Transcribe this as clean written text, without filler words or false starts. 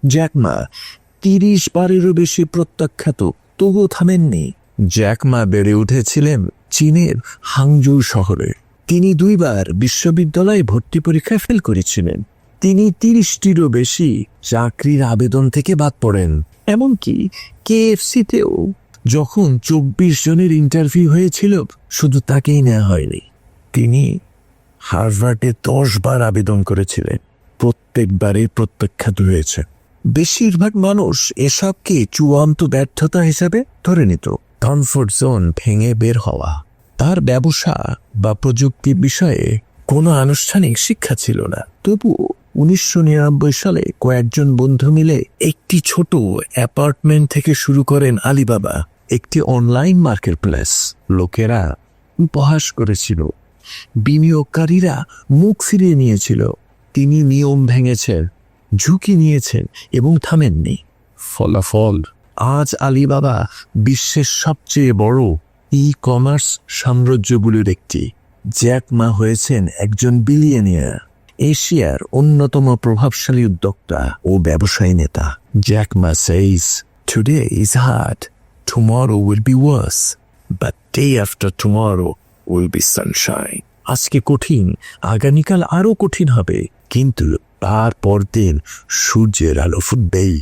Jack Ma 30 বারেরও বেশি প্রত্যাখ্যাত, তবুও থামেননি। জ্যাক মা বেড়ে উঠেছিলেন চীনের হাংজৌ শহরে। তিনি 2 বার বিশ্ববিদ্যালয়ে ভর্তি পরীক্ষায় ফেল করেছিলেন। তিনি 30টিরও বেশি চাকরির আবেদন থেকে বাদ পড়েন, এমনকি KFC-তেও যখন 24 জনের ইন্টারভিউ হয়েছিল, শুধু তাকেই নেওয়া হয়নি। তিনি হার্ভার্ডে 10 বার আবেদন করেছিলেন, প্রত্যেকবারে প্রত্যাখ্যাত হয়েছে। বেশিরভাগ মানুষ এসবকে চূড়ান্ত ব্যর্থতা হিসেবে ধরে নিত। কমফোর্ট জোন ভেঙে বের হওয়া। তার ব্যবসা বা প্রযুক্তি বিষয়ে কোনো আনুষ্ঠানিক শিক্ষা ছিল না, তবু 1999 সালে কয়েকজন বন্ধু মিলে একটি ছোট অ্যাপার্টমেন্ট থেকে শুরু করেন আলিবাবা, একটি অনলাইন মার্কেটপ্লেস। লোকেরা উপহাস করেছিল, বিনিয়োগকারীরা মুখ ফিরিয়ে নিয়েছিল। তিনি নিয়ম ভেঙেছেন, ঝুঁকি নিয়েছেন এবং থামেননি। ফলাফল, আজ আলিবাবা বিশ্বের সবচেয়ে বড় ই-কমার্স সাম্রাজ্যগুলির একটি। জ্যাক মা হয়েছেন একজন বিলিয়নিয়ার, এশিয়ার অন্যতম প্রভাবশালী উদ্যোক্তা ও ব্যবসায়ী নেতা। Jack Ma says, "Today is hard, tomorrow will be worse, but day after tomorrow will be sunshine." আজকে কঠিন, আগামীকাল আরো কঠিন হবে, কিন্তু তারপর দিন সূর্যের আলো ফুটবেই।